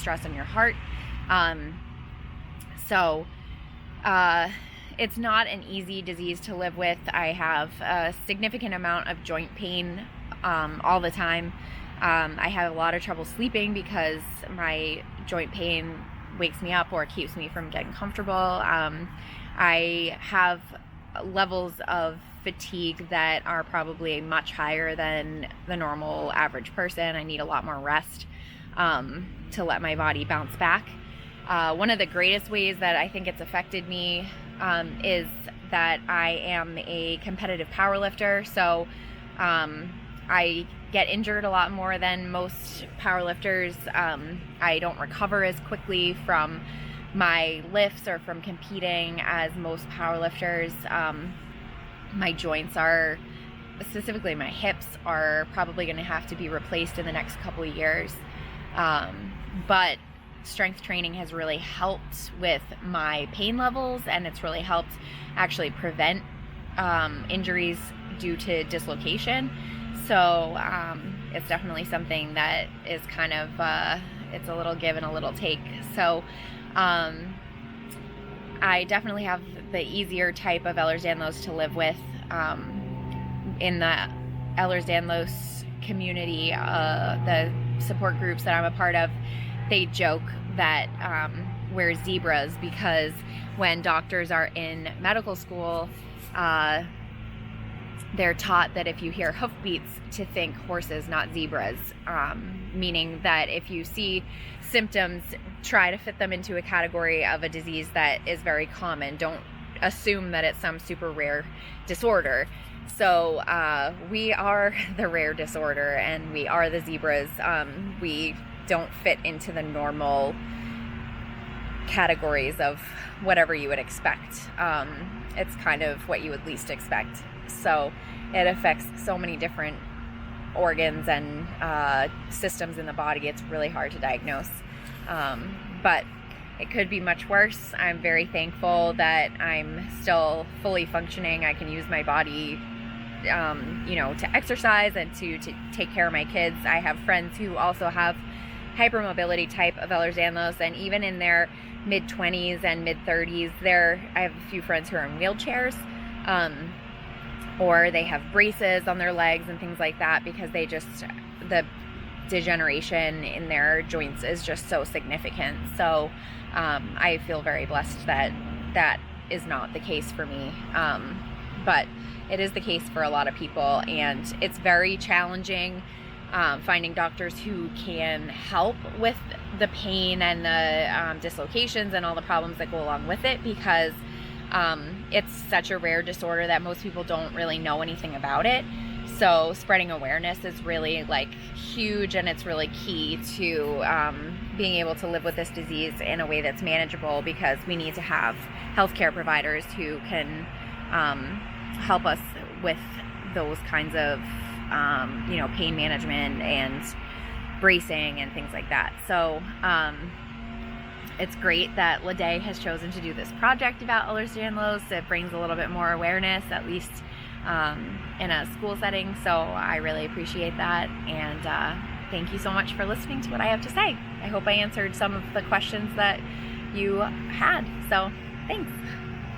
stress on your heart. It's not an easy disease to live with. I have a significant amount of joint pain all the time. I have a lot of trouble sleeping because my joint pain wakes me up or keeps me from getting comfortable. I have levels of fatigue that are probably much higher than the normal average person. I need a lot more rest to let my body bounce back. One of the greatest ways that I think it's affected me is that I am a competitive powerlifter. So I get injured a lot more than most powerlifters. I don't recover as quickly from my lifts or from competing as most powerlifters. My joints are, specifically my hips, are probably going to have to be replaced in the next couple of years. But strength training has really helped with my pain levels, and it's really helped actually prevent injuries due to dislocation. So it's definitely something that is kind of, it's a little give and a little take. So I definitely have the easier type of Ehlers-Danlos to live with. In the Ehlers-Danlos community, the support groups that I'm a part of, they joke that we're zebras, because when doctors are in medical school, they're taught that if you hear hoofbeats to think horses, not zebras, meaning that if you see symptoms, try to fit them into a category of a disease that is very common. Don't assume that it's some super rare disorder. So we are the rare disorder, and we are the zebras. We don't fit into the normal categories of whatever you would expect. It's kind of what you would least expect. So it affects so many different organs and systems in the body. It's really hard to diagnose. But it could be much worse. I'm very thankful that I'm still fully functioning. I can use my body, to exercise and to take care of my kids. I have friends who also have hypermobility type of Ehlers-Danlos, and even in their mid-20s and mid-30s, I have a few friends who are in wheelchairs, or they have braces on their legs and things like that, because the degeneration in their joints is just so significant. So I feel very blessed that that is not the case for me, but it is the case for a lot of people, and it's very challenging finding doctors who can help with the pain and the dislocations and all the problems that go along with it, because it's such a rare disorder that most people don't really know anything about it. So spreading awareness is really huge, and it's really key to being able to live with this disease in a way that's manageable, because we need to have healthcare providers who can help us with those kinds of pain management and bracing and things like that. So it's great that Haddad has chosen to do this project about Ehlers-Danlos. It brings a little bit more awareness, at least in a school setting. So I really appreciate that, and thank you so much for listening to what I have to say. I hope I answered some of the questions that you had. So thanks.